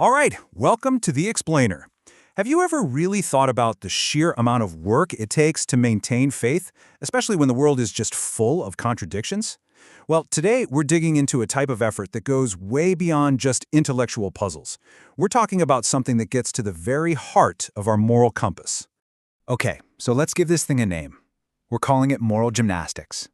All right, welcome to The Explainer. Have you ever really thought about the sheer amount of work it takes to maintain faith, especially when the world is just full of contradictions? Well, today we're digging into a type of effort that goes way beyond just intellectual puzzles. We're talking about something that gets to the very heart of our moral compass. Okay, so let's give this thing a name. We're calling it moral gymnastics.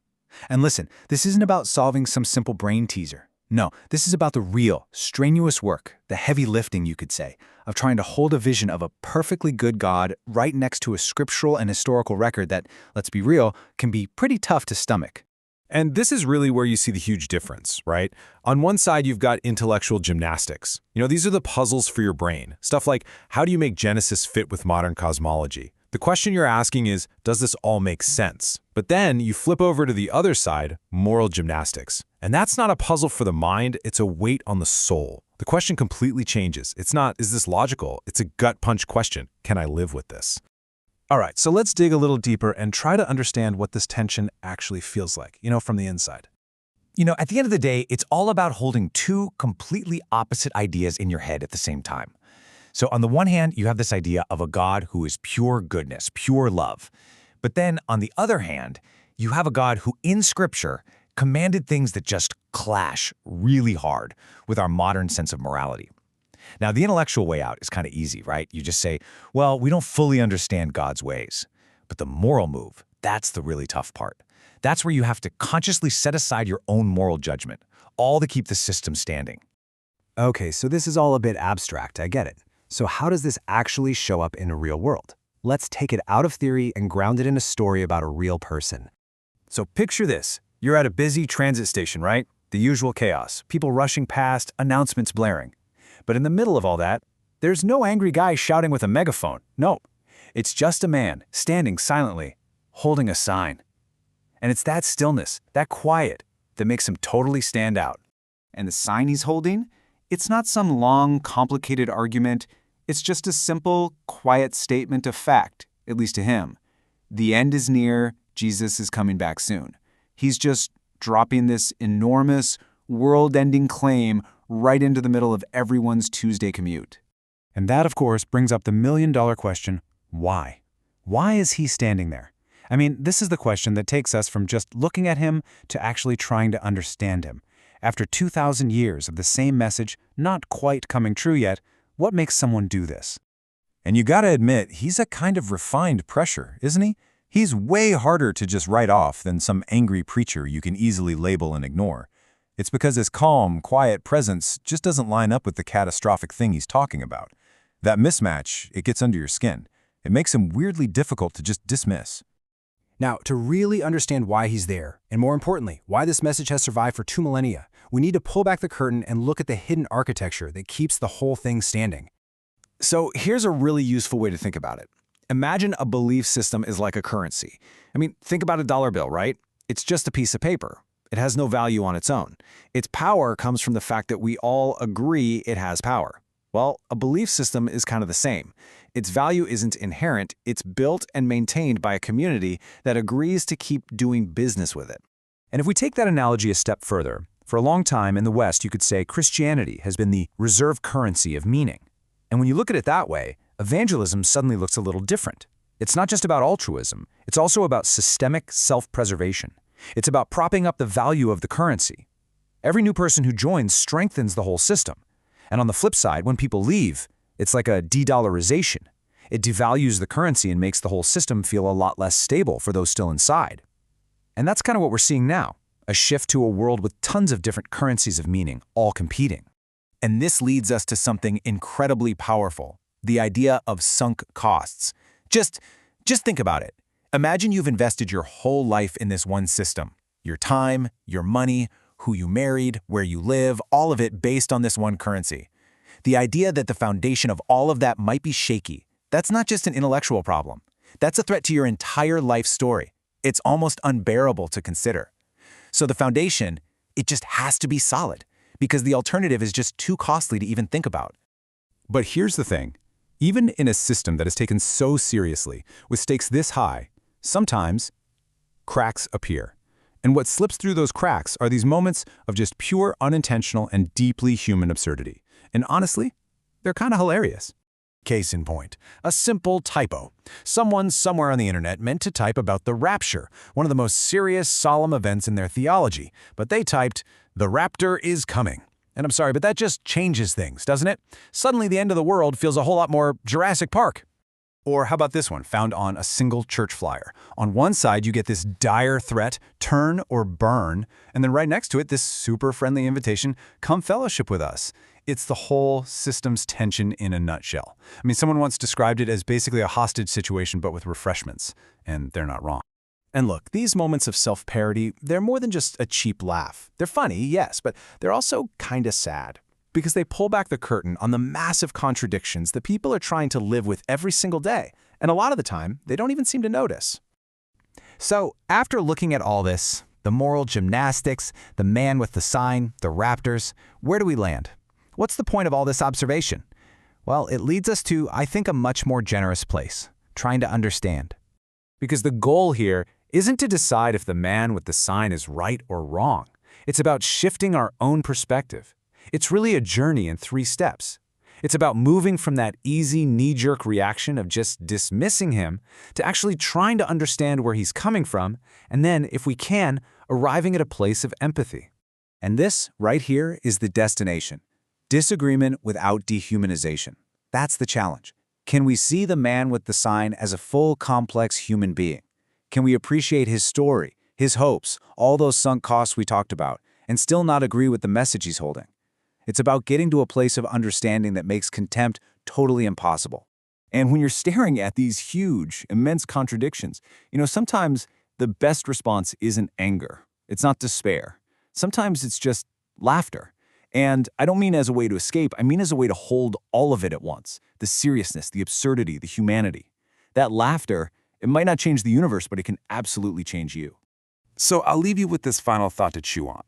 And listen, this isn't about solving some simple brain teaser. No, this is about the real, strenuous work, the heavy lifting, you could say, of trying to hold a vision of a perfectly good God right next to a scriptural and historical record that, let's be real, can be pretty tough to stomach. And this is really where you see the huge difference, right? On one side, you've got intellectual gymnastics. These are the puzzles for your brain. Stuff like, how do you make Genesis fit with modern cosmology? The question you're asking is, does this all make sense? But then you flip over to the other side, moral gymnastics. And that's not a puzzle for the mind, it's a weight on the soul. The question completely changes. It's not, is this logical? It's a gut punch question. Can I live with this? All right, so let's dig a little deeper and try to understand what this tension actually feels like, from the inside. At the end of the day, it's all about holding two completely opposite ideas in your head at the same time. So on the one hand, you have this idea of a God who is pure goodness, pure love. But then on the other hand, you have a God who in Scripture commanded things that just clash really hard with our modern sense of morality. Now, the intellectual way out is kind of easy, right? You just say, well, we don't fully understand God's ways. But the moral move, that's the really tough part. That's where you have to consciously set aside your own moral judgment, all to keep the system standing. Okay, so this is all a bit abstract, I get it. So how does this actually show up in a real world? Let's take it out of theory and ground it in a story about a real person. So picture this. You're at a busy transit station, right? The usual chaos, people rushing past, announcements blaring. But in the middle of all that, there's no angry guy shouting with a megaphone. No, it's just a man standing silently, holding a sign. And it's that stillness, that quiet, that makes him totally stand out. And the sign he's holding? It's not some long, complicated argument. It's just a simple, quiet statement of fact, at least to him. The end is near, Jesus is coming back soon. He's just dropping this enormous, world-ending claim right into the middle of everyone's Tuesday commute. And that, of course, brings up the million-dollar question, why? Why is he standing there? I mean, this is the question that takes us from just looking at him to actually trying to understand him. After 2,000 years of the same message not quite coming true yet, what makes someone do this? And you gotta admit, he's a kind of refined pressure, isn't he? He's way harder to just write off than some angry preacher you can easily label and ignore. It's because his calm, quiet presence just doesn't line up with the catastrophic thing he's talking about. That mismatch, it gets under your skin. It makes him weirdly difficult to just dismiss. Now, to really understand why he's there, and more importantly, why this message has survived for 2 millennia, we need to pull back the curtain and look at the hidden architecture that keeps the whole thing standing. So here's a really useful way to think about it. Imagine a belief system is like a currency. Think about a dollar bill, right? It's just a piece of paper. It has no value on its own. Its power comes from the fact that we all agree it has power. Well, a belief system is kind of the same. Its value isn't inherent, it's built and maintained by a community that agrees to keep doing business with it. And if we take that analogy a step further, for a long time in the West, you could say Christianity has been the reserve currency of meaning. And when you look at it that way, evangelism suddenly looks a little different. It's not just about altruism, it's also about systemic self-preservation. It's about propping up the value of the currency. Every new person who joins strengthens the whole system. And on the flip side, when people leave, it's like a de-dollarization. It devalues the currency and makes the whole system feel a lot less stable for those still inside. And that's kind of what we're seeing now, a shift to a world with tons of different currencies of meaning, all competing. And this leads us to something incredibly powerful, the idea of sunk costs. Just think about it. Imagine you've invested your whole life in this one system. Your time, your money, who you married, where you live, all of it based on this one currency. The idea that the foundation of all of that might be shaky, that's not just an intellectual problem. That's a threat to your entire life story. It's almost unbearable to consider. So the foundation, it just has to be solid, because the alternative is just too costly to even think about. But here's the thing. Even in a system that is taken so seriously, with stakes this high, sometimes cracks appear. And what slips through those cracks are these moments of just pure unintentional and deeply human absurdity. And honestly, they're kind of hilarious. Case in point, a simple typo. Someone somewhere on the internet meant to type about the rapture, one of the most serious, solemn events in their theology, but they typed, "The raptor is coming." And I'm sorry, but that just changes things, doesn't it? Suddenly the end of the world feels a whole lot more Jurassic Park. Or how about this one, found on a single church flyer? On one side, you get this dire threat, turn or burn, and then right next to it, this super friendly invitation, come fellowship with us. It's the whole system's tension in a nutshell. I mean, someone once described it as basically a hostage situation, but with refreshments, and they're not wrong. And look, these moments of self-parody, they're more than just a cheap laugh. They're funny, yes, but they're also kinda sad, because they pull back the curtain on the massive contradictions that people are trying to live with every single day, and a lot of the time, they don't even seem to notice. So, after looking at all this, the moral gymnastics, the man with the sign, the raptors, where do we land? What's the point of all this observation? Well, it leads us to, I think, a much more generous place, trying to understand. Because the goal here isn't to decide if the man with the sign is right or wrong. It's about shifting our own perspective. It's really a journey in 3 steps. It's about moving from that easy knee-jerk reaction of just dismissing him to actually trying to understand where he's coming from, and then, if we can, arriving at a place of empathy. And this, right here, is the destination. Disagreement without dehumanization. That's the challenge. Can we see the man with the sign as a full, complex human being? Can we appreciate his story, his hopes, all those sunk costs we talked about, and still not agree with the message he's holding? It's about getting to a place of understanding that makes contempt totally impossible. And when you're staring at these huge, immense contradictions, sometimes the best response isn't anger. It's not despair. Sometimes it's just laughter. And I don't mean as a way to escape, I mean as a way to hold all of it at once. The seriousness, the absurdity, the humanity. That laughter, it might not change the universe, but it can absolutely change you. So I'll leave you with this final thought to chew on.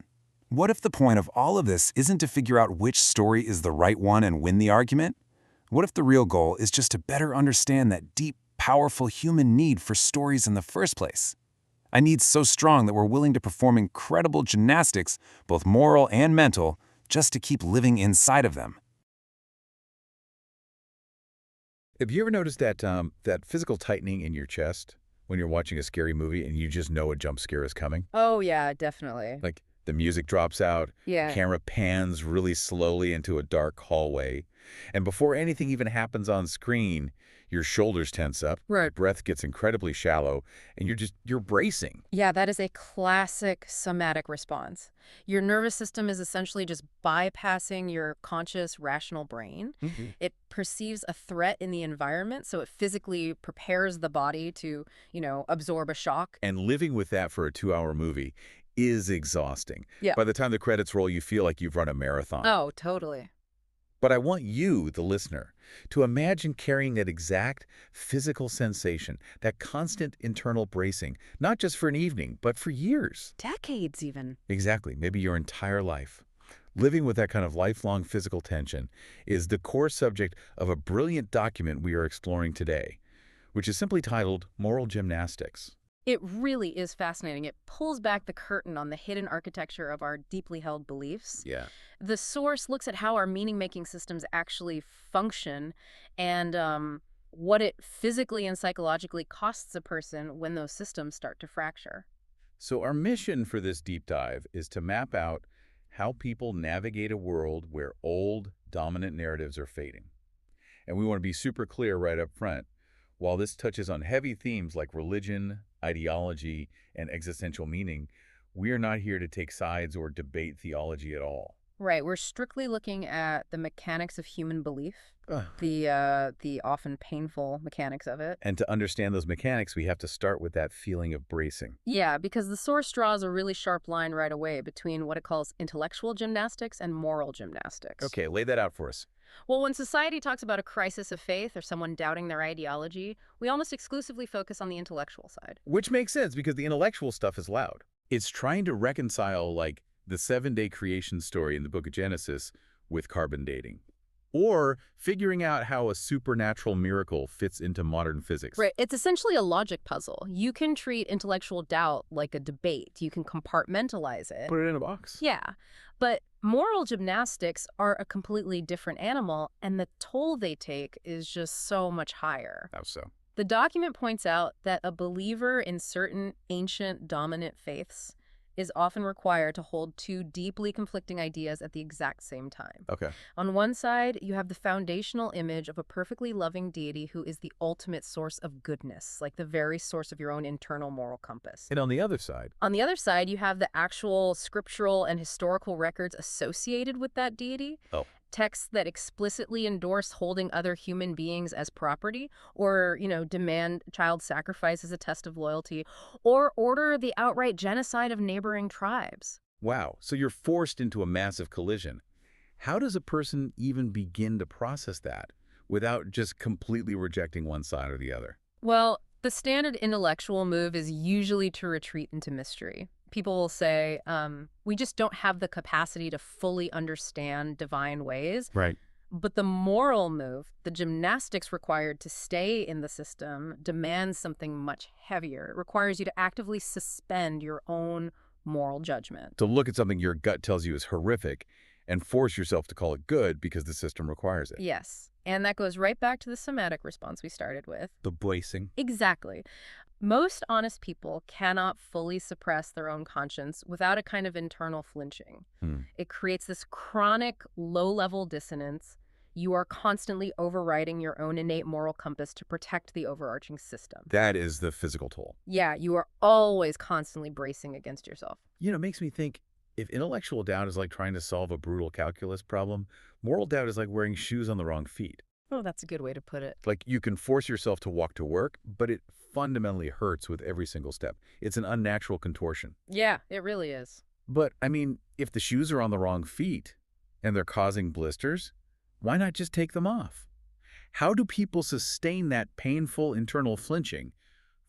What if the point of all of this isn't to figure out which story is the right one and win the argument? What if the real goal is just to better understand that deep, powerful human need for stories in the first place? A need so strong that we're willing to perform incredible gymnastics, both moral and mental, just to keep living inside of them. Have you ever noticed that physical tightening in your chest when you're watching a scary movie and you just know a jump scare is coming? Oh, yeah, definitely. Like the music drops out, Yeah. camera pans really slowly into a dark hallway, and before anything even happens on screen, your shoulders tense up, your Right. breath gets incredibly shallow, and you're bracing. Yeah, that is a classic somatic response. Your nervous system is essentially just bypassing your conscious, rational brain. It perceives a threat in the environment, so it physically prepares the body to, absorb a shock. And living with that for a 2-hour movie is exhausting. Yeah. By the time the credits roll, you feel like you've run a marathon. Oh, totally. But I want you, the listener, to imagine carrying that exact physical sensation, that constant internal bracing, not just for an evening, but for years. Decades, even. Exactly, maybe your entire life. Living with that kind of lifelong physical tension is the core subject of a brilliant document we are exploring today, which is simply titled Moral Gymnastics. It really is fascinating. It pulls back the curtain on the hidden architecture of our deeply held beliefs. Yeah. The source looks at how our meaning-making systems actually function and what it physically and psychologically costs a person when those systems start to fracture. So our mission for this deep dive is to map out how people navigate a world where old, dominant narratives are fading. And we want to be super clear right up front. While this touches on heavy themes like religion, ideology, and existential meaning, we are not here to take sides or debate theology at all. Right, we're strictly looking at the mechanics of human belief, the often painful mechanics of it. And to understand those mechanics, we have to start with that feeling of bracing. Yeah, because the source draws a really sharp line right away between what it calls intellectual gymnastics and moral gymnastics. Okay, lay that out for us. Well, when society talks about a crisis of faith or someone doubting their ideology, we almost exclusively focus on the intellectual side. Which makes sense because the intellectual stuff is loud. It's trying to reconcile, like, the 7-day creation story in the book of Genesis with carbon dating. Or figuring out how a supernatural miracle fits into modern physics. Right. It's essentially a logic puzzle. You can treat intellectual doubt like a debate. You can compartmentalize it. Put it in a box. Yeah. But Moral gymnastics are a completely different animal, and the toll they take is just so much higher. How so? The document points out that a believer in certain ancient dominant faiths is often required to hold two deeply conflicting ideas at the exact same time. Okay. On one side, you have the foundational image of a perfectly loving deity who is the ultimate source of goodness, like the very source of your own internal moral compass. And on the other side? On the other side, you have the actual scriptural and historical records associated with that deity. Oh. Texts that explicitly endorse holding other human beings as property, or, demand child sacrifice as a test of loyalty, or order the outright genocide of neighboring tribes. Wow, so you're forced into a massive collision. How does a person even begin to process that without just completely rejecting one side or the other? Well, the standard intellectual move is usually to retreat into mystery. People will say, we just don't have the capacity to fully understand divine ways. Right. But the moral move, the gymnastics required to stay in the system, demands something much heavier. It requires you to actively suspend your own moral judgment. To look at something your gut tells you is horrific and force yourself to call it good because the system requires it. Yes. And that goes right back to the somatic response we started with. The bracing. Exactly. Most honest people cannot fully suppress their own conscience without a kind of internal flinching. It creates this chronic, low-level dissonance. You are constantly overriding your own innate moral compass to protect the overarching system. That is the physical toll. Yeah, you are always constantly bracing against yourself. It makes me think, if intellectual doubt is like trying to solve a brutal calculus problem, moral doubt is like wearing shoes on the wrong feet. Oh, that's a good way to put it. Like you can force yourself to walk to work, but it fundamentally hurts with every single step. It's an unnatural contortion. Yeah, it really is. But, if the shoes are on the wrong feet and they're causing blisters, why not just take them off? How do people sustain that painful internal flinching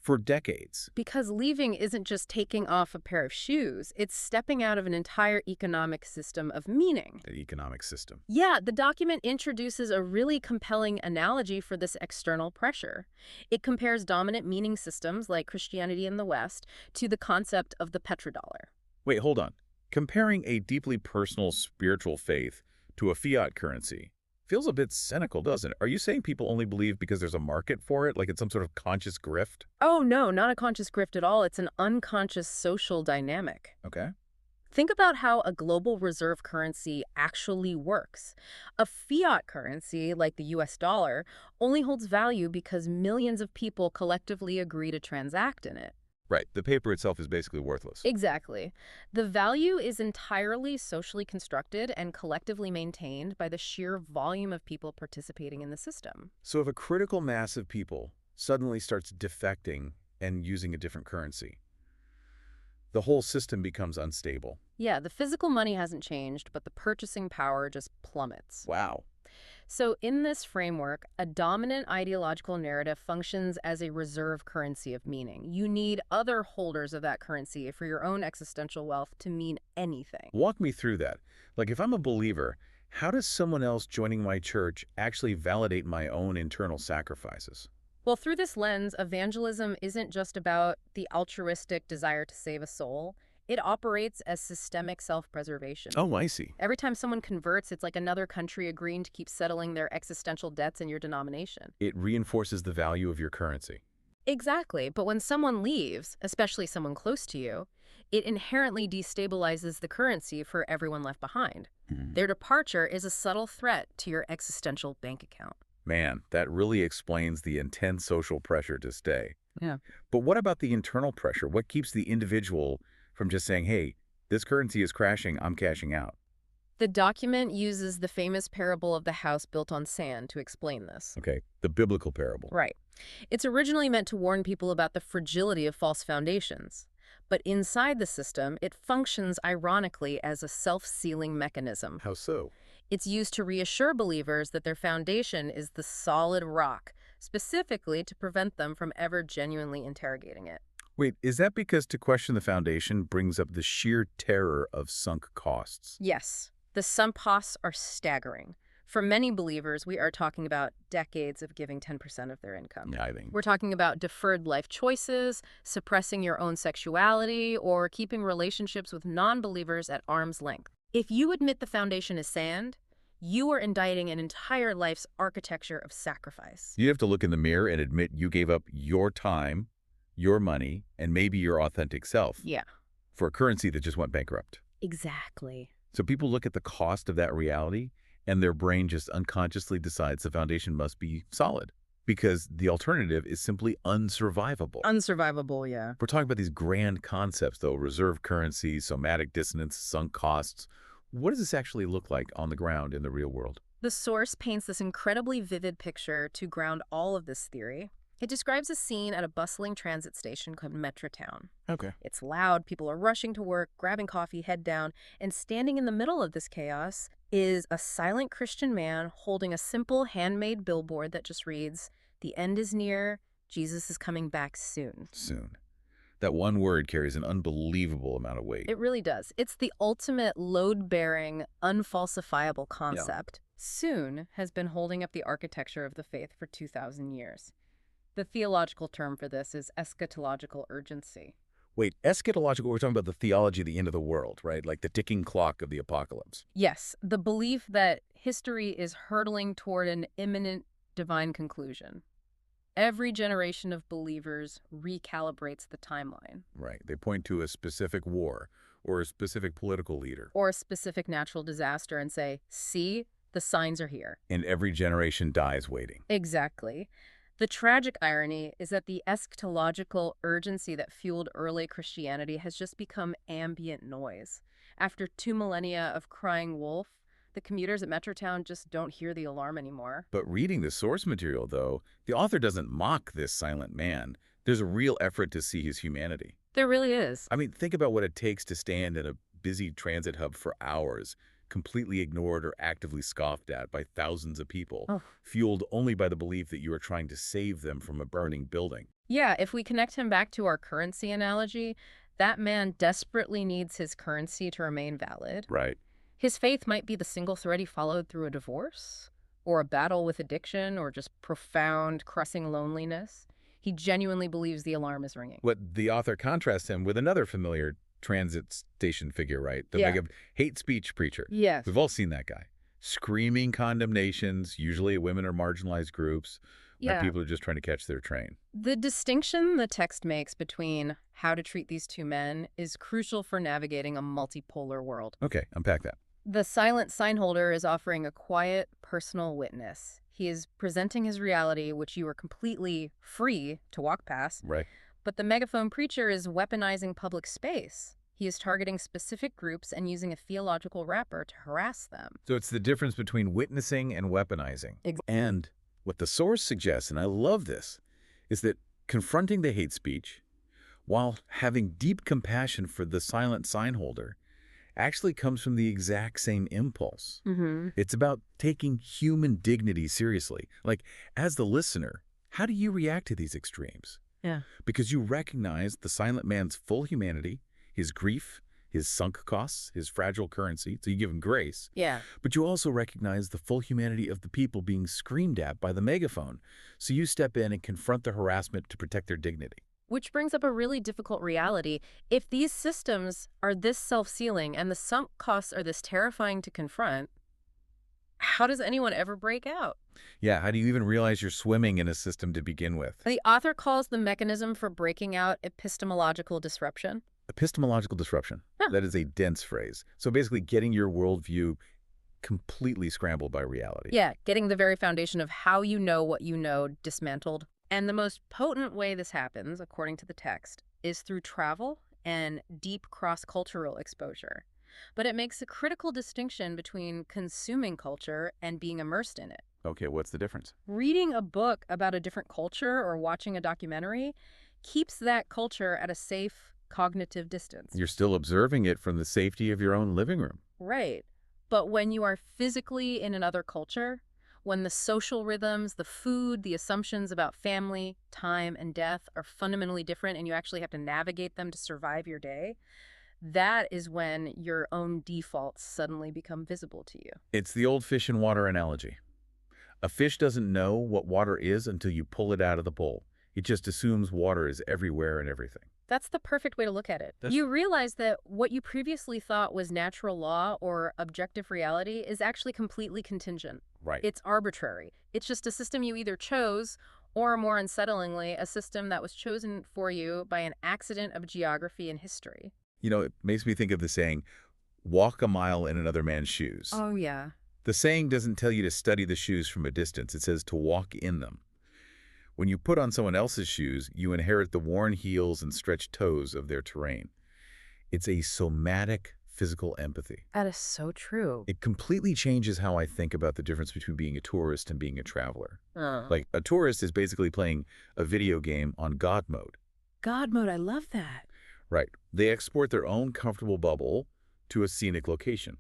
for decades? Because leaving isn't just taking off a pair of shoes. It's stepping out of an entire economic system of meaning. The economic system. Yeah, the document introduces a really compelling analogy for this external pressure. It compares dominant meaning systems like Christianity in the West to the concept of the petrodollar. Wait, hold on. Comparing a deeply personal spiritual faith to a fiat currency feels a bit cynical, doesn't it? Are you saying people only believe because there's a market for it, like it's some sort of conscious grift? Oh, no, not a conscious grift at all. It's an unconscious social dynamic. Okay. Think about how a global reserve currency actually works. A fiat currency, like the US dollar, only holds value because millions of people collectively agree to transact in it. Right. The paper itself is basically worthless. Exactly. The value is entirely socially constructed and collectively maintained by the sheer volume of people participating in the system. So if a critical mass of people suddenly starts defecting and using a different currency, the whole system becomes unstable. Yeah, the physical money hasn't changed, but the purchasing power just plummets. Wow. So in this framework, a dominant ideological narrative functions as a reserve currency of meaning. You need other holders of that currency for your own existential wealth to mean anything. Walk me through that. Like if I'm a believer, how does someone else joining my church actually validate my own internal sacrifices? Well, through this lens, evangelism isn't just about the altruistic desire to save a soul. It operates as systemic self-preservation. Oh, I see. Every time someone converts, it's like another country agreeing to keep settling their existential debts in your denomination. It reinforces the value of your currency. Exactly. But when someone leaves, especially someone close to you, it inherently destabilizes the currency for everyone left behind. Their departure is a subtle threat to your existential bank account. Man, that really explains the intense social pressure to stay. Yeah. But what about the internal pressure? What keeps the individual from just saying, hey, this currency is crashing, I'm cashing out? The document uses the famous parable of the house built on sand to explain this. Okay, the biblical parable. Right. It's originally meant to warn people about the fragility of false foundations. But inside the system, it functions ironically as a self-sealing mechanism. How so? It's used to reassure believers that their foundation is the solid rock, specifically to prevent them from ever genuinely interrogating it. Wait, is that because to question the foundation brings up the sheer terror of sunk costs? Yes, the sunk costs are staggering. For many believers, we are talking about decades of giving 10% of their income. Yeah, I think. We're talking about deferred life choices, suppressing your own sexuality, or keeping relationships with non-believers at arm's length. If you admit the foundation is sand, you are indicting an entire life's architecture of sacrifice. You have to look in the mirror and admit you gave up your time, your money, and maybe your authentic self Yeah, for a currency that just went bankrupt. exactly. So people look at the cost of that reality, and their brain just unconsciously decides the foundation must be solid because the alternative is simply unsurvivable. Unsurvivable, yeah. We're talking about these grand concepts, though, reserve currency, somatic dissonance, sunk costs. What does this actually look like on the ground in the real world? The source paints this incredibly vivid picture to ground all of this theory. It describes a scene at a bustling transit station called Metrotown. Okay. It's loud, people are rushing to work, grabbing coffee, head down, and standing in the middle of this chaos is a silent Christian man holding a simple handmade billboard that just reads, "The end is near, Jesus is coming back soon." Soon. That one word carries an unbelievable amount of weight. It really does. It's the ultimate load-bearing, unfalsifiable concept. Soon has been holding up the architecture of the faith for 2,000 years. The theological term for this is eschatological urgency. Wait, eschatological, we're talking about the theology of the end of the world, right? Like the ticking clock of the apocalypse. Yes, the belief that history is hurtling toward an imminent divine conclusion. Every generation of believers recalibrates the timeline. Right. They point to a specific war or a specific political leader. Or a specific natural disaster and say, see, the signs are here. And every generation dies waiting. Exactly. The tragic irony is that the eschatological urgency that fueled early Christianity has just become ambient noise. After 2 millennia of crying wolf, the commuters at Metrotown just don't hear the alarm anymore. But reading the source material, though, the author doesn't mock this silent man. There's a real effort to see his humanity. There really is. I mean, think about what it takes to stand in a busy transit hub for hours, completely ignored or actively scoffed at by thousands of people, fueled only by the belief that you are trying to save them from a burning building. Yeah, if we connect him back to our currency analogy, that man desperately needs his currency to remain valid. Right. His faith might be the single thread he followed through a divorce, or a battle with addiction, or just profound, crushing loneliness. He genuinely believes the alarm is ringing. What the author contrasts him with another familiar transit station figure, right? The mega hate speech preacher. Yes. We've all seen that guy. Screaming condemnations, usually at women or marginalized groups, when people are just trying to catch their train. The distinction the text makes between how to treat these two men is crucial for navigating a multipolar world. Okay, unpack that. The silent sign holder is offering a quiet, personal witness. He is presenting his reality, which you are completely free to walk past. Right. But the megaphone preacher is weaponizing public space. He is targeting specific groups and using a theological wrapper to harass them. So it's the difference between witnessing and weaponizing. And what the source suggests, and I love this, is that confronting the hate speech while having deep compassion for the silent sign holder actually comes from the exact same impulse. It's about taking human dignity seriously. Like, as the listener, how do you react to these extremes? Yeah. Because you recognize the silent man's full humanity, his grief, his sunk costs, his fragile currency, so you give him grace. Yeah. But you also recognize the full humanity of the people being screamed at by the megaphone, so you step in and confront the harassment to protect their dignity. Which brings up a really difficult reality. If these systems are this self-sealing and the sunk costs are this terrifying to confront, how does anyone ever break out? Yeah, how do you even realize you're swimming in a system to begin with? The author calls the mechanism for breaking out epistemological disruption. Epistemological disruption. That is a dense phrase. So basically getting your worldview completely scrambled by reality. Yeah, getting the very foundation of how you know what you know dismantled. And the most potent way this happens, according to the text, is through travel and deep cross-cultural exposure. But it makes a critical distinction between consuming culture and being immersed in it. Okay, what's the difference? Reading a book about a different culture or watching a documentary keeps that culture at a safe cognitive distance. You're still observing it from the safety of your own living room. Right. But when you are physically in another culture, when the social rhythms, the food, the assumptions about family, time, and death are fundamentally different and you actually have to navigate them to survive your day, that is when your own defaults suddenly become visible to you. It's the old fish and water analogy. A fish doesn't know what water is until you pull it out of the bowl. It just assumes water is everywhere and everything. That's the perfect way to look at it. You realize that what you previously thought was natural law or objective reality is actually completely contingent. Right. It's arbitrary. It's just a system you either chose, or more unsettlingly, a system that was chosen for you by an accident of geography and history. You know, it makes me think of the saying, walk a mile in another man's shoes. Oh, yeah. The saying doesn't tell you to study the shoes from a distance. It says to walk in them. When you put on someone else's shoes, you inherit the worn heels and stretched toes of their terrain. It's a somatic physical empathy. That is so true. It completely changes how I think about the difference between being a tourist and being a traveler. Like, a tourist is basically playing a video game on God mode. God mode, I love that. Right. They export their own comfortable bubble to a scenic location.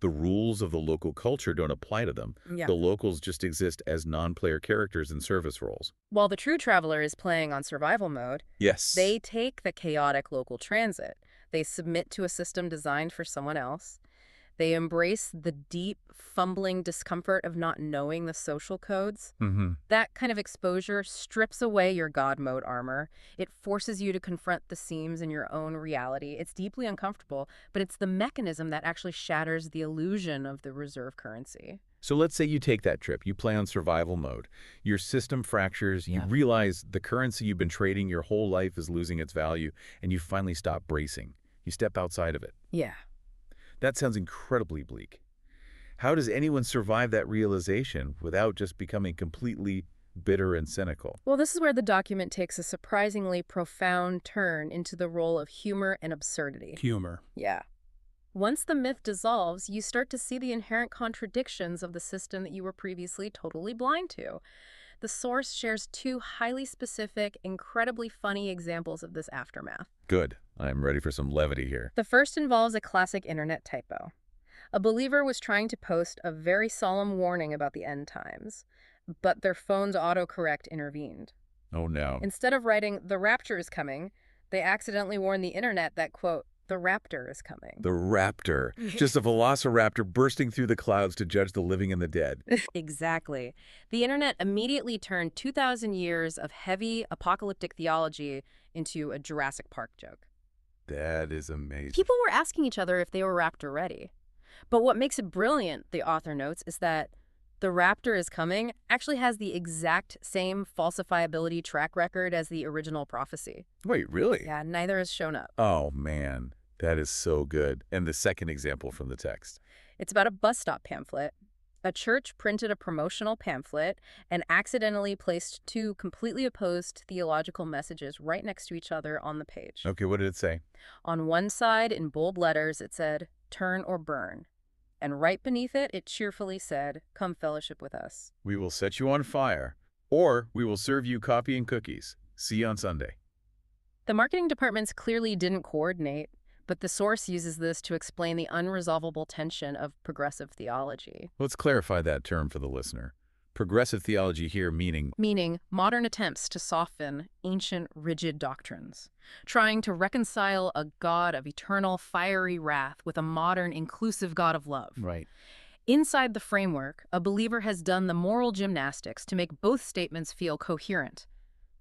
The rules of the local culture don't apply to them. Yeah. The locals just exist as non-player characters in service roles. While the true traveler is playing on survival mode, Yes. they take the chaotic local transit. They submit to a system designed for someone else. They embrace the deep, fumbling discomfort of not knowing the social codes. That kind of exposure strips away your God mode armor. It forces you to confront the seams in your own reality. It's deeply uncomfortable, but it's the mechanism that actually shatters the illusion of the reserve currency. So let's say you take that trip. You play on survival mode. Your system fractures. You realize the currency you've been trading your whole life is losing its value, and you finally stop bracing. You step outside of it. Yeah. That sounds incredibly bleak. How does anyone survive that realization without just becoming completely bitter and cynical? Well, this is where the document takes a surprisingly profound turn into the role of humor and absurdity. Humor. Yeah. Once the myth dissolves, you start to see the inherent contradictions of the system that you were previously totally blind to. The source shares two highly specific, incredibly funny examples of this aftermath. Good. I'm ready for some levity here. The first involves a classic internet typo. A believer was trying to post a very solemn warning about the end times, but their phone's autocorrect intervened. Oh, no. Instead of writing, "The rapture is coming," they accidentally warned the internet that, quote, "The raptor is coming." The raptor. Just a velociraptor bursting through the clouds to judge the living and the dead. Exactly. The internet immediately turned 2,000 years of heavy apocalyptic theology into a Jurassic Park joke. That is amazing. People were asking each other if they were raptor ready. But what makes it brilliant, the author notes, is that "The raptor is coming" actually has the exact same falsifiability track record as the original prophecy. Wait, really? Yeah, neither has shown up. Oh, man. That is so good. And the second example from the text. It's about a bus stop pamphlet. A church printed a promotional pamphlet and accidentally placed two completely opposed theological messages right next to each other on the page. Okay, what did it say? On one side, in bold letters, it said, "Turn or burn." And right beneath it, it cheerfully said, "Come fellowship with us." We will set you on fire, or we will serve you coffee and cookies. See you on Sunday. The marketing departments clearly didn't coordinate, but the source uses this to explain the unresolvable tension of progressive theology. Let's clarify that term for the listener. Progressive theology here meaning Modern attempts to soften ancient, rigid doctrines, trying to reconcile a God of eternal, fiery wrath with a modern, inclusive God of love. Right. Inside the framework, a believer has done the moral gymnastics to make both statements feel coherent.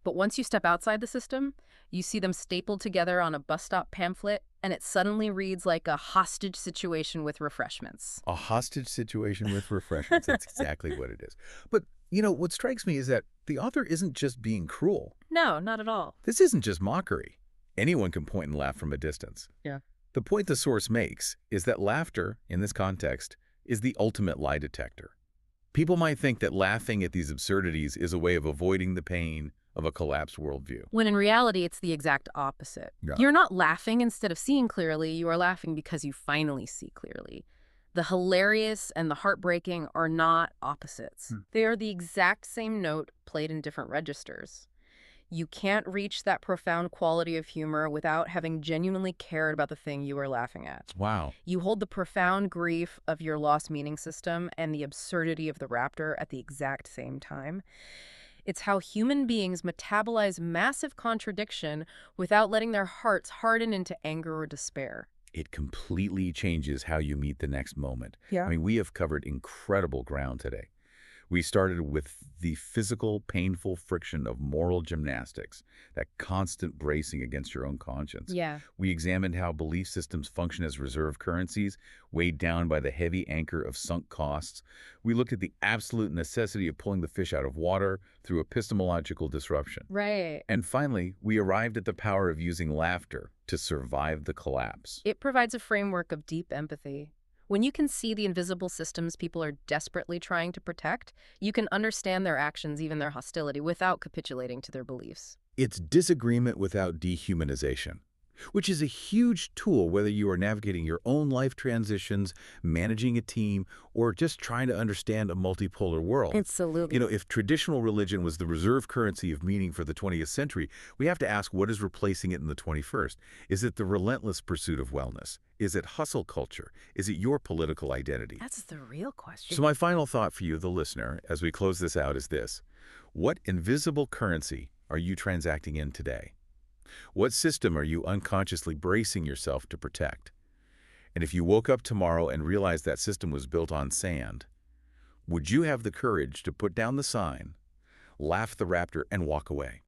But once you step outside the system, you see them stapled together on a bus stop pamphlet, and it suddenly reads like a hostage situation with refreshments. a hostage situation with refreshments. That's exactly what it is. But, you know, what strikes me is that the author isn't just being cruel. No, not at all. This isn't just mockery. Anyone can point and laugh from a distance. Yeah. The point the source makes is that laughter, in this context, is the ultimate lie detector. People might think that laughing at these absurdities is a way of avoiding the pain of a collapsed worldview. When in reality, it's the exact opposite. Yeah. You're not laughing instead of seeing clearly. You are laughing because you finally see clearly. The hilarious and the heartbreaking are not opposites. They are the exact same note played in different registers. You can't reach that profound quality of humor without having genuinely cared about the thing you are laughing at. Wow. You hold the profound grief of your lost meaning system and the absurdity of the raptor at the exact same time. It's how human beings metabolize massive contradiction without letting their hearts harden into anger or despair. It completely changes how you meet the next moment. Yeah. I mean, we have covered incredible ground today. We started with the physical, painful friction of moral gymnastics, that constant bracing against your own conscience. Yeah. We examined how belief systems function as reserve currencies, weighed down by the heavy anchor of sunk costs. We looked at the absolute necessity of pulling the fish out of water through epistemological disruption. Right. And finally, we arrived at the power of using laughter to survive the collapse. It provides a framework of deep empathy. When you can see the invisible systems people are desperately trying to protect, you can understand their actions, even their hostility, without capitulating to their beliefs. It's disagreement without dehumanization, which is a huge tool whether you are navigating your own life transitions, managing a team, or just trying to understand a multipolar world. Absolutely. You know, if traditional religion was the reserve currency of meaning for the 20th century, we have to ask, what is replacing it in the 21st? Is it the relentless pursuit of wellness? Is it hustle culture? Is it your political identity? That's the real question. So my final thought for you, the listener, as we close this out is this. What invisible currency are you transacting in today? What system are you unconsciously bracing yourself to protect? And if you woke up tomorrow and realized that system was built on sand, would you have the courage to put down the sign, laugh the raptor, and walk away?